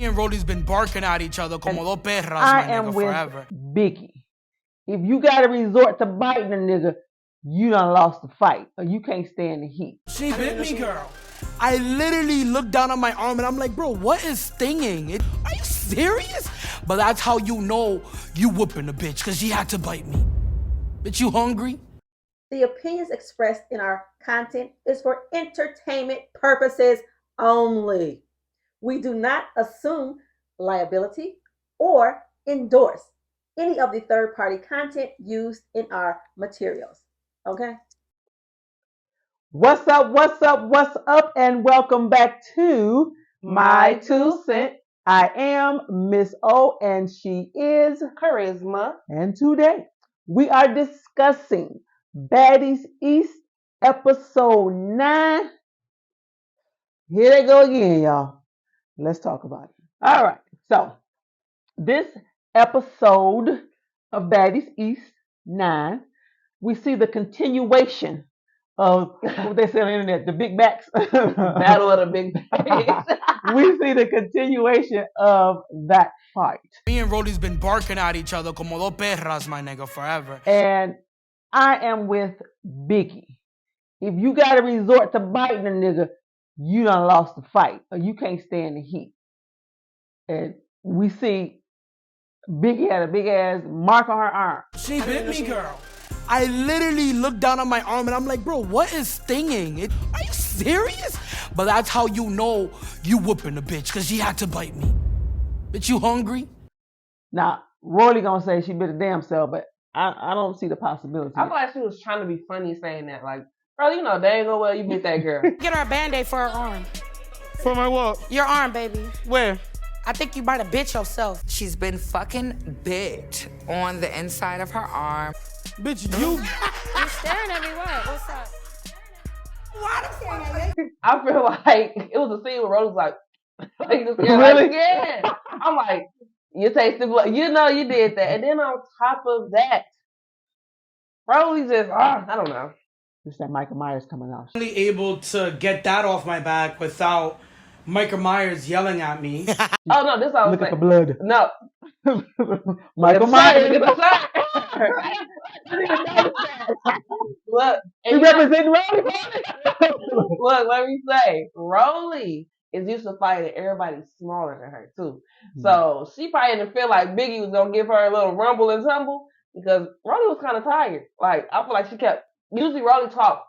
Me and Rolly's been barking at each other como dos perras, I my am nigga, with forever. Biggie. If you got to resort to biting a nigga, you done lost the fight, or you can't stand the heat. She bit me, girl. I literally looked down at my arm and I'm like, bro, what is stinging? Are you serious? But that's how you know you whooping a bitch, because she had to bite me. Bitch, you hungry? The opinions expressed in our content is for entertainment purposes only. We do not assume liability or endorse any of the third party content used in our materials. Okay? What's up, what's up, what's up, and welcome back to My 2 Cent. I am Miss O, and she is Charisma. And today, we are discussing Baddies East, episode 9. Here they go again, y'all. Let's talk about it. All right, so this episode of Baddies East 9, we see the continuation of what they say on the internet, the big backs. Battle of the big backs. We see the continuation of that fight. Me and Rolly's been barking at each other como dos perras, my nigga, forever. And I am with Biggie. If you got to resort to biting a nigga, you done lost the fight, or you can't stand the heat. And we see Biggie had a big ass mark on her arm. She bit me, girl. I literally looked down at my arm and I'm like, bro, what is stinging? Are you serious? But that's how you know you whooping a bitch, because she had to bite me. Bitch, you hungry? Now, Rolly gonna say she bit a damn self, but I don't see the possibility. I feel like she was trying to be funny saying that. Like, bro, you know dang well you bit that girl. Get her a Band-Aid for her arm. For my what? Your arm, baby. Where? I think you might have bit yourself. She's been fucking bit on the inside of her arm. Bitch, you. You staring at me, what? What's up? I feel like it was a scene where Rose was like just Really? like, yeah. I'm like, you tasted blood. You know you did that. And then on top of that, Rolly just, I don't know. It's that Michael Myers coming off. Only able to get that off my back without Michael Myers yelling at me. Oh, no, this all Look at the blood. No. Michael Myers. Look at the shirt. Look. He representing Rolly. Look, let me say, Rolly is used to fighting everybody smaller than her too. So she probably didn't feel like Biggie was gonna give her a little rumble and tumble because Rolly was kind of tired. Like I feel like she kept usually Rolly talk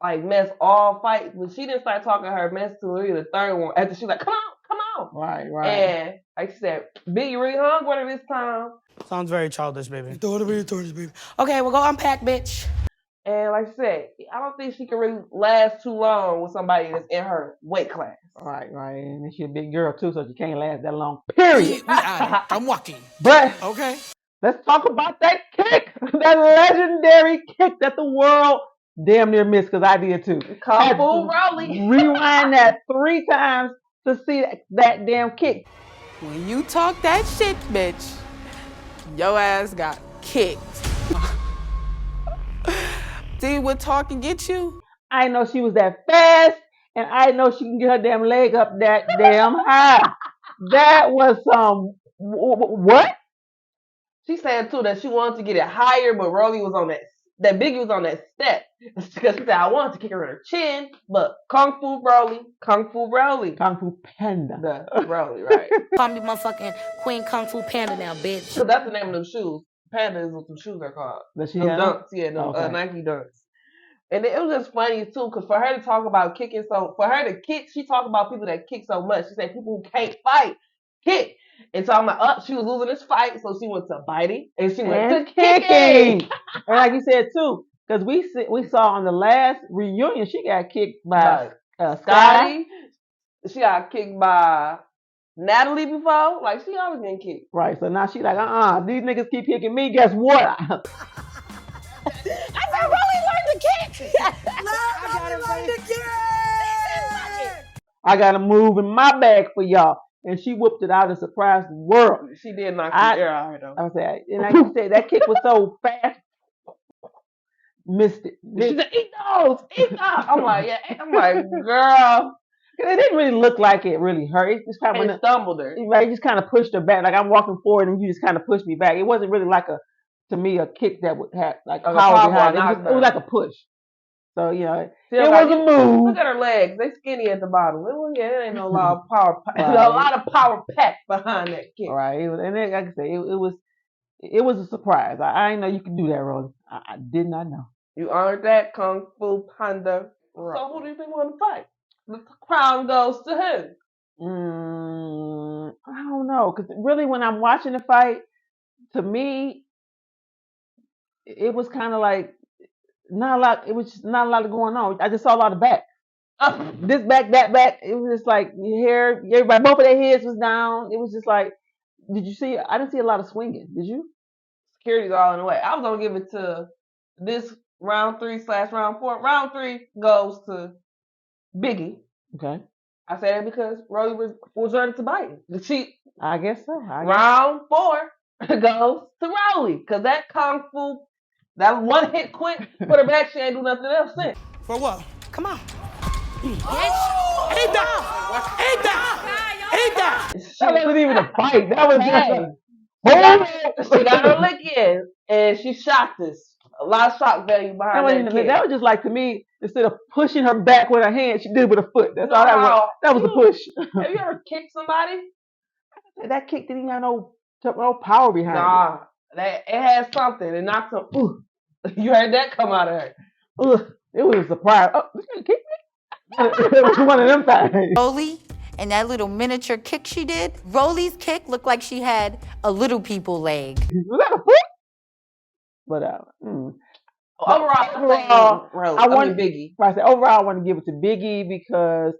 like mess all fight, but she didn't start talking her mess till really the third one after she's like, come on. Right. And like she said, Biggie really hung with her this time. Sounds very childish, baby. Okay, well, go unpack, bitch. And like I said, I don't think she can really last too long with somebody that's in her weight class. Right. And she's a big girl too, so she can't last that long. Period. I'm walking. But Okay. let's talk about that kick, that legendary kick that the world damn near missed, because I did too. Kung Fu Rolly. Rewind that 3 times to see that damn kick. When you talk that shit, bitch, your ass got kicked. See what talk can get you? I didn't know she was that fast, and I didn't know she can get her damn leg up that damn high. That was what? She said too that she wanted to get it higher, but Rolly was on that Biggie was on that step. Because she said, I wanted to kick her in her chin, but Kung Fu Rolly. Kung Fu Panda. The Rolly, right. Call me motherfucking Queen Kung Fu Panda now, bitch. So that's the name of them shoes. Panda is what them shoes are called. Does she Them have dunks, yeah, them Okay. Nike dunks. And it was just funny too, because for her to talk about kicking, so for her to kick, she talked about people that kick so much. She said people who can't fight kick. And so I'm like, she was losing this fight, so she went to biting and she went to kicking. And like you said too, because we saw on the last reunion, she got kicked by Scotty. Scotty. She got kicked by Natalie before. Like, she always getting kicked. Right, so now she like, these niggas keep kicking me. Guess what? I said, Rolly learned to kick. I got a move in my bag for y'all. And she whooped it out and surprised the world. She did knock the air out of her, though. I said, and like you said, that kick was so fast. Missed it. She said, eat those. I'm like, yeah. I'm like, girl. It didn't really look like it really hurt. It just kind And stumbled her. Right, just kind of pushed her back. Like I'm walking forward and you just kind of pushed me back. It wasn't really like to me, a kick that would have like power behind it. It was like a push. So, it was a move. Look at her legs. They skinny at the bottom. It ain't no lot of power. Right. A lot of power packed behind that kick. Right. And then, like I said, it was a surprise. I didn't know you could do that, Rolly. I did not know. You honored that, Kung Fu Panda. Right. So who do you think won the fight? The crown goes to who? I don't know. Because really, when I'm watching the fight, to me, it was kind of like not a lot. It was just not a lot going on. I just saw a lot of back. This back, that back. It was just like your hair. Everybody, both of their heads was down. It was just like, did you see? I didn't see a lot of swinging. Did you? Security's all in the way. I was gonna give it to this round 3/round 4. Round 3 goes to Biggie. Okay. I say that because Rolly was ready to bite. I guess so. Round 4 goes to Rolly because that Kung Fu, that one hit quick, put her back. She ain't do nothing else since. For what? Come on. Oh! Ain't that? That wasn't even a fight. That was just she got her lick in, and she shocked us. A lot of shock value behind that. That was just like, to me, instead of pushing her back with her hand, she did with her foot. That's all that was. That was a push. Have you ever kicked somebody? That kick didn't even have no power behind it. It had something. It knocked some. Ooh. You heard that come out of her. It was a surprise. Oh, this gonna kick me? It was one of them times. Rolly and that little miniature kick she did. Rolly's kick looked like she had a little people leg. Was that a foot? But overall, Biggie. I said overall, I want to give it to Biggie because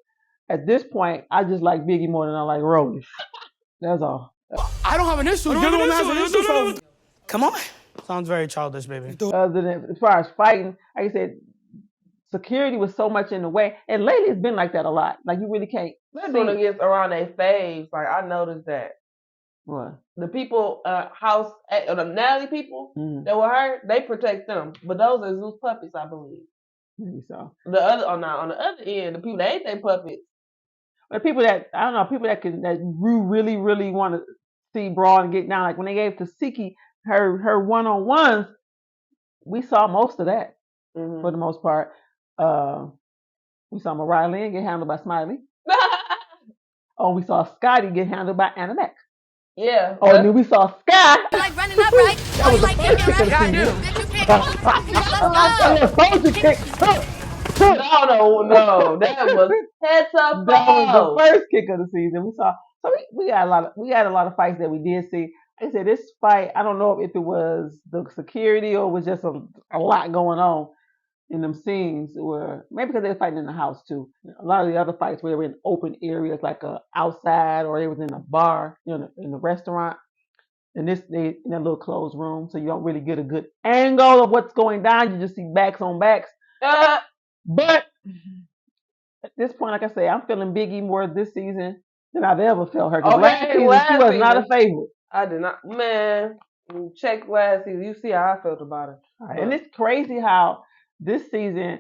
at this point, I just like Biggie more than I like Rolly. That's all. I don't have an issue. You're the one that has an issue. So come on. Sounds very childish, baby. Other than as far as fighting, like I said, security was so much in the way, and lately it's been like that a lot. Like you really can't. They're doing it against around their faves. Like I noticed that. What? The people, the Natalie people that were hurt, they protect them. But those are Zeus puppies, I believe. Maybe so. On the other end, the people that ain't their puppets. The people that you really, really want to see brawl and get down. Like when they gave to Siki her one-on-ones, we saw most of that for the most part. We saw Mariah Lynn get handled by Smiley. We saw Scotty get handled by Anna Mac. Yeah. And then we saw Sky. You like running up, right? That was the first kick of the season. No, that was heads up. That was the first kick of the season. We saw. So we had a lot of fights that we did see. Like I said, this fight, I don't know if it was the security or it was just a lot going on in them scenes, where maybe because they were fighting in the house too. A lot of the other fights where they were in open areas like outside, or they was in a bar, in the restaurant. And they in that little closed room, so you don't really get a good angle of what's going down. You just see backs on backs. But at this point, like I say, I'm feeling Biggie more this season than I've ever felt her. Last season, she was not a favorite. I did not, man. Check last season. You see how I felt about it. Right. And it's crazy how this season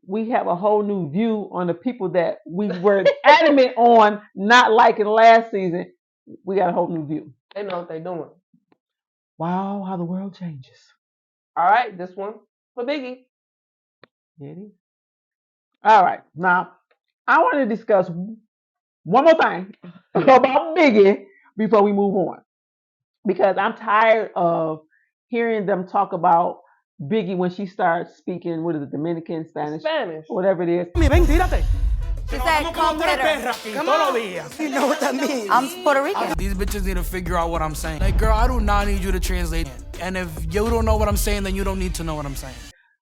we have a whole new view on the people that we were adamant on not liking last season. We got a whole new view. They know what they're doing. Wow, how the world changes. All right, this one for Biggie. Yeah, it is. All right, now I want to discuss one more thing about Biggie before we move on, because I'm tired of hearing them talk about Biggie when she starts speaking, what is it, Dominican, Spanish, whatever it is. She said, come get her. Come on. You know what that means. I'm Puerto Rican. These bitches need to figure out what I'm saying. Like, girl, I do not need you to translate it. And if you don't know what I'm saying, then you don't need to know what I'm saying.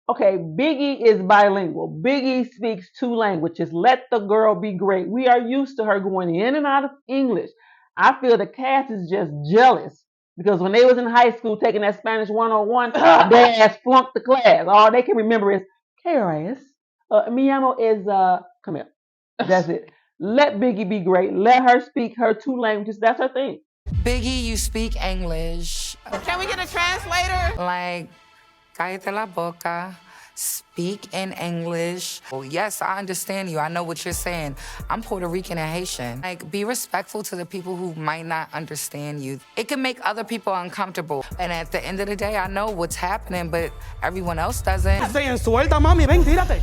Okay, Biggie is bilingual. Biggie speaks 2 languages. Let the girl be great. We are used to her going in and out of English. I feel the cast is just jealous because when they was in high school taking that Spanish 101, their ass flunked the class. All they can remember is, KRS, mi llamo is, come here. That's it. Let Biggie be great. Let her speak her 2 languages. That's her thing. Biggie, you speak English. Can we get a translator? Like, cállate la boca, speak in English. Well, yes, I understand you. I know what you're saying. I'm Puerto Rican and Haitian. Like, be respectful to the people who might not understand you. It can make other people uncomfortable. And at the end of the day, I know what's happening, but everyone else doesn't. Saying, suelta, mami, ven, tírate.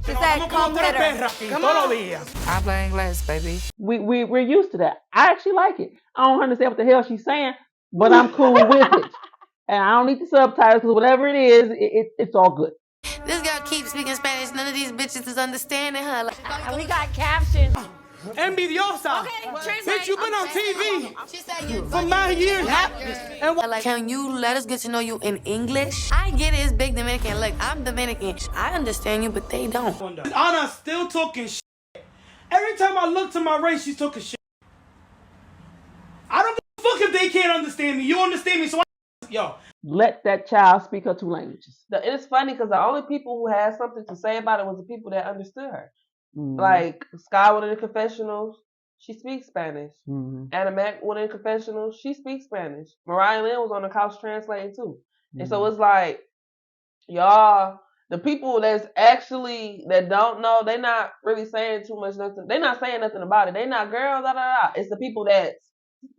She said, come with her. Todos los días. Habla inglés, baby. We're used to that. I actually like it. I don't understand what the hell she's saying, but I'm cool with it. And I don't need the subtitles because whatever it is, it's all good. This girl keeps speaking Spanish. None of these bitches is understanding her. Like, we got captions. Envidiosa. Okay, Bitch, you been on TV She said you for 9 years. And like, can you let us get to know you in English? I get it, it's big Dominican. Look, I'm Dominican. I understand you, but they don't. Anna's still talking shit. Every time I look to my right, she's talking shit. I don't give a fuck if they can't understand me. You understand me, so yo. Let that child speak her 2 languages. It's funny because the only people who had something to say about it was the people that understood her. Mm-hmm. Like Sky went in the confessionals, she speaks Spanish. Mm-hmm. Anna Mac went in confessionals, she speaks Spanish. Mariah Lynn was on the couch translating too. Mm-hmm. And so it's like, y'all, the people that don't know, they not really saying too much nothing. They not saying nothing about it. They not girl, da da da. It's the people that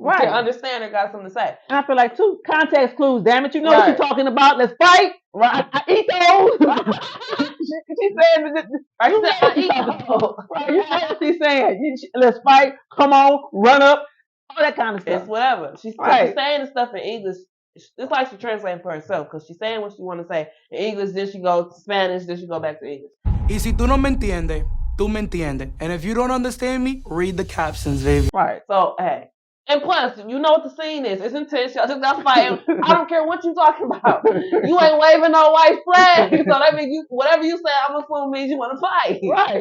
can understand or got something to say. And I feel like too, context clues, damn it. You know what you're talking about. Let's fight. Right. I eat those. She's saying, Right, you said, I eat those. Right, you know what she's saying. Let's fight. Come on, run up. All that kind of stuff. It's whatever. She's saying the stuff in English. It's like she's translating for herself because she's saying what she want to say in English. Then she goes to Spanish. Then she go back to English. Y si tú no me entiendes, tú me entiendes. And if you don't understand me, read the captions, baby. Right. So, hey. And plus, you know what the scene is. It's intense. Y'all just got fighting. I don't care what you talking about. You ain't waving no white flag. So that means whatever you say, I'm assuming means you want to fight. Right.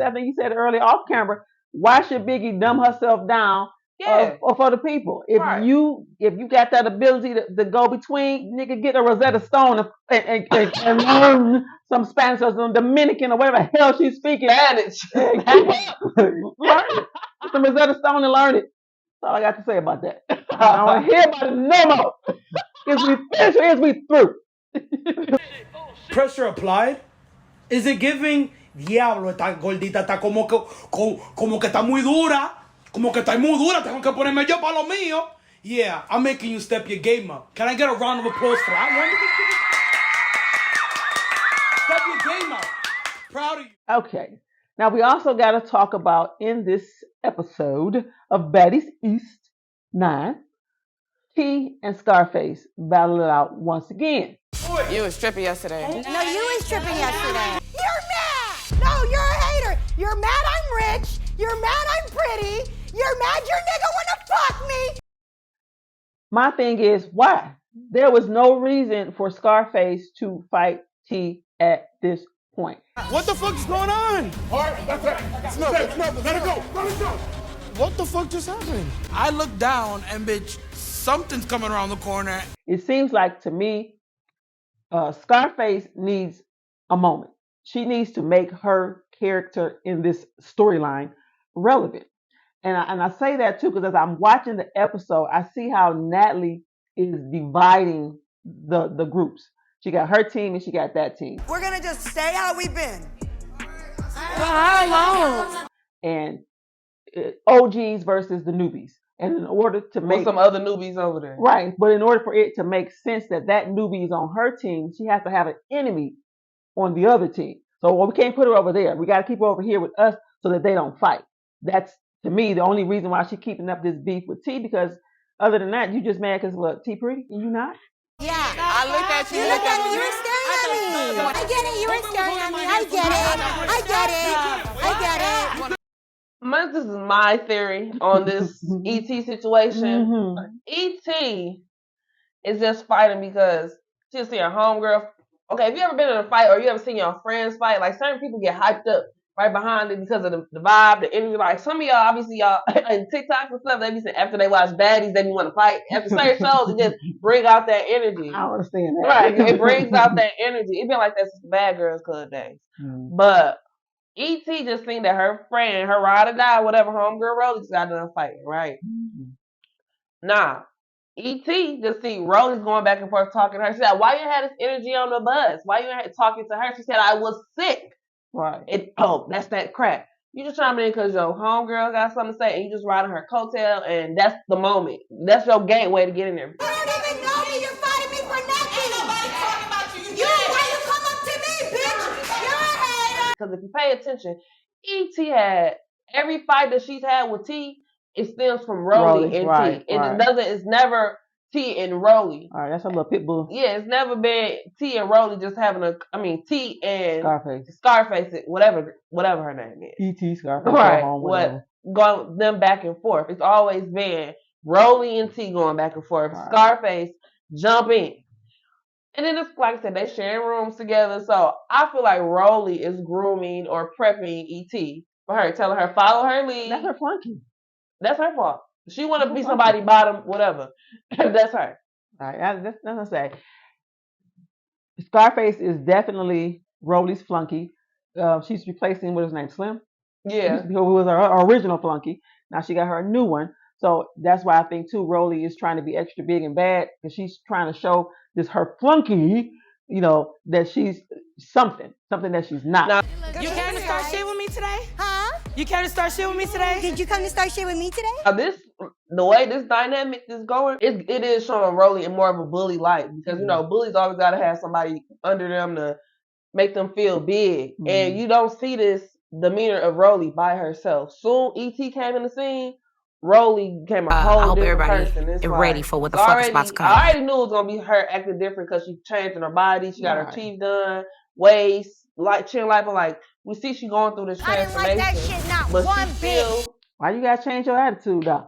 I think you said earlier off camera, why should Biggie dumb herself down for the people? If you got that ability to go between, nigga, get a Rosetta Stone and learn some Spanish or some Dominican or whatever the hell she's speaking. Spanish. Learn it. Get some Rosetta Stone and learn it. That's all I got to say about that. I don't want to hear about it no more. Is we finished or is we through? Pressure applied? Is it giving? Diablo, esta gordita está como que está muy dura. Como que está muy dura. Tengo que ponerme yo para lo mío. Yeah, I'm making you step your game up. Can I get a round of applause for that one? Step your game up. Proud of you. Okay. Now we also got to talk about in this episode of Baddies Ep.9, T and Scarface battled it out once again. You was tripping yesterday. No, you was tripping yesterday. You're mad! No, you're a hater! You're mad I'm rich! You're mad I'm pretty! You're mad your nigga wanna fuck me! My thing is, why? There was no reason for Scarface to fight T at this point. What the fuck is going on? All right, that's it. It's nothing. Let it go. Let it go. What the fuck just happened? I look down and bitch, something's coming around the corner. It seems like to me, Scarface needs a moment. She needs to make her character in this storyline relevant. And I say that too because as I'm watching the episode, I see how Natalie is dividing the groups. She got her team and she got that team. We're gonna just stay how we've been. For how long? And OGs versus the newbies. And in order to make some other newbies over there. Right, but in order for it to make sense that newbie is on her team, she has to have an enemy on the other team. So we can't put her over there. We got to keep her over here with us so that they don't fight. That's, to me, the only reason why she's keeping up this beef with T, because other than that, you just mad because, what, T pretty? And you not? Yeah. I looked at you. You looked at me. You were staring at me. I get it. You were staring at me. I get it. I get it. This is my theory on this ET situation. ET is just fighting because she'll see her homegirl. Okay, if you ever been in a fight or you ever seen your friends fight, like certain people get hyped up right behind it because of the vibe, the energy. Like some of y'all, obviously y'all in TikToks and stuff, they be saying after they watch Baddies, they be want to fight. After certain shows, it just bring out that energy. I don't understand that. Right, it brings out that energy. It been like that since the Bad Girls Club days. But E.T. just seen that her friend, her ride or die, whatever homegirl Rolly just got done fighting, right? Nah, E.T. just see Rose going back and forth talking to her. She said, why you had this energy on the bus? Why you had talking to her? She said, I was sick. Right. That's that crap. You just chiming in because your homegirl got something to say and you just riding her coattail and that's the moment. That's your gateway to get in there. You don't even know me. You're fighting me for nothing. Ain't nobody talking about you. Why you come up to me, bitch? You're a hater. Because if you pay attention, E.T. had every fight that she's had with T, it stems from Rolly and right, T. And right. it's never T and Rolly. All right, that's a little pit bull. Yeah, it's never been T and Rolly just having T and Scarface, whatever her name is. E.T. Scarface, right? Going them back and forth. It's always been Rolly and T going back and forth. Right. Scarface jump in. And then it's like I said, they sharing rooms together. So I feel like Rolly is grooming or prepping E.T. for her, telling her follow her lead. That's her flunky. That's her fault. She want to be somebody bottom, whatever. That's her. All right, that's what I say. Scarface is definitely Rolly's flunky. She's replacing what is his name, Slim. Yeah, who was her original flunky. Now she got her a new one. So that's why I think too, Rolly is trying to be extra big and bad because she's trying to show this her flunky, that she's something that she's not. Now, you came to start shit with me today? Huh? You came to start shit with me today? Did you come to start shit with me today? The way this dynamic is going, it is showing Rolly in more of a bully light because bullies always gotta have somebody under them to make them feel big, and you don't see this demeanor of Rolly by herself. Soon E.T. came in the scene. Rolly became a whole different person. It's ready for what the fuck is about to come. I already knew it was gonna be her acting different because she changed in her body. She got her teeth done, waist, chin lipo. Like we see, she going through this transformation. I didn't like that shit, not but one bit. Why you gotta change your attitude though?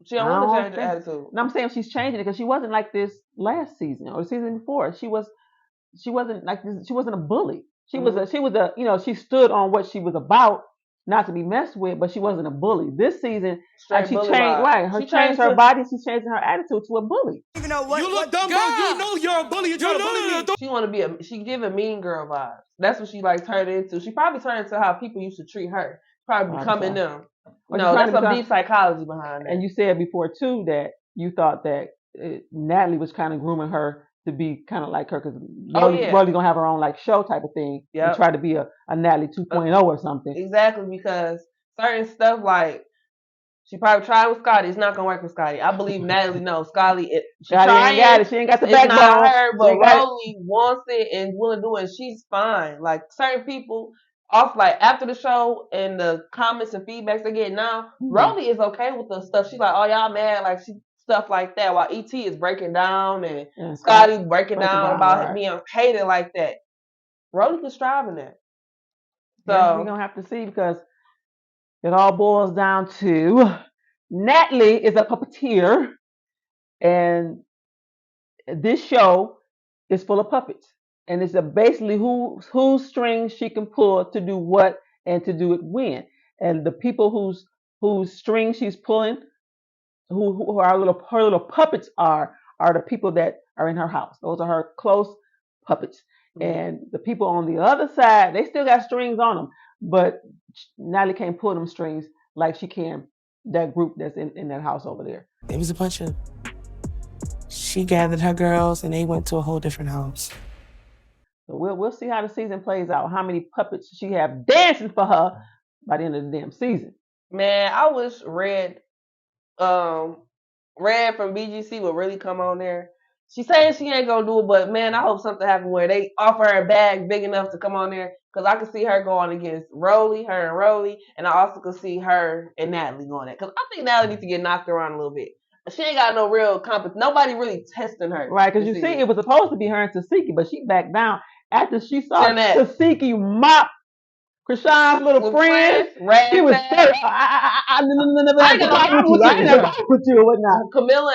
She don't want to change her attitude. No, I'm saying she's changing it because she wasn't like this last season or the season before. She wasn't like this. She wasn't a bully. She was a she stood on what she was about, not to be messed with, but she wasn't a bully. This season, she changed. Right, she changed her body. She's changing her attitude to a bully. You look dumb, bro. You know you're a bully. You're trying to bully me. She want to be she giving mean girl vibes. That's what she turned into. She probably turned into how people used to treat her. Probably becoming them. That's some deep psychology behind that. And you said before too that you thought that Natalie was kind of grooming her to be kind of like her because Rolly's gonna have her own like show type of thing and try to be a Natalie 2.0 or something. Exactly, because certain stuff like she probably tried with Scotty. It's not gonna work with Scotty. I believe Natalie knows Scotty ain't got it. She ain't got the backbone. It's not her, but Rolly wants it and willing to do it. And she's fine. Like certain people off like after the show and the comments and feedbacks they get now, Rolly is okay with the stuff. She's like, oh y'all mad, like she stuff like that. While E.T. is breaking down and Scotty breaking down about being hated like that. Rolly can strive in that. So we're gonna have to see because it all boils down to Natalie is a puppeteer, and this show is full of puppets, and it's basically whose strings she can pull to do what and to do it when, and the people whose strings she's pulling, who her little puppets are the people that are in her house. Those are her close puppets. And the people on the other side, they still got strings on them, but Natalie can't pull them strings like she can that group that's in that house over there. It was a bunch of... She gathered her girls and they went to a whole different house. So we'll see how the season plays out, how many puppets she have dancing for her by the end of the damn season. Man, I wish Red from BGC would really come on there. She's saying she ain't gonna do it, but man, I hope something happens where they offer her a bag big enough to come on there. Because I could see her going against Rolly, and I also could see her and Natalie going there. Because I think Natalie needs to get knocked around a little bit. She ain't got no real nobody really testing her. Right, because you see, it was supposed to be her and Tasiki, but she backed down after she saw Tasiki mop Krishan's little friend. She was scared. I never with you or whatnot. Camilla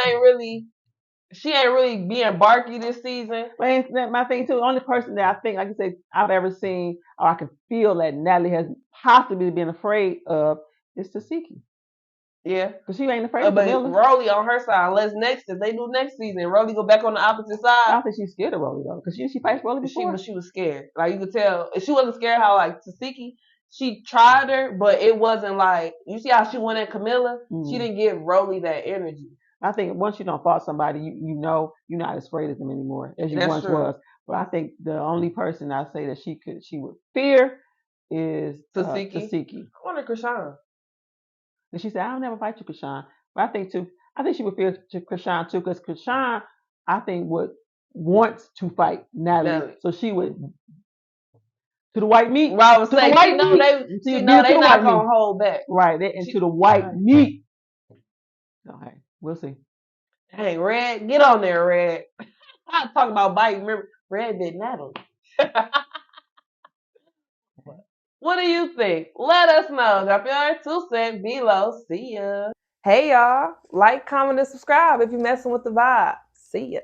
she ain't really being barky this season. My thing too, the only person that I think, like you say, I've ever seen or I can feel that Natalie has possibly been afraid of is Tasiki. Yeah, because she ain't afraid of Camilla. Rolly on her side, unless if they do next season, Rolly go back on the opposite side. I don't think she's scared of Rolly though, because she faced Rolly before. She was scared. Like you could tell, if she wasn't scared how like Tasiki, she tried her, but it wasn't like you see how she went at Camilla. She didn't give Rolly that energy. I think once you don't fault somebody, you know you're not as afraid of them anymore as you That's once true. was. But I think the only person I say that she would fear is Tasiki. Tasiki. I wonder Krishan. And she said, I'll never fight you, Krishan. But I think she would fear Krishan too, because Krishan, I think, would wants to fight Natalie. So she would to the white meat. Well, I was to the saying, white she know meat. they not gonna hold back. Right, to the white meat. Okay, we'll see. Hey, Red, get on there, Red. I talk about biting. Remember, Red bit Natalie. What do you think? Let us know. Drop your 2 cents below. See ya. Hey, y'all. Like, comment, and subscribe if you're messing with the vibe. See ya.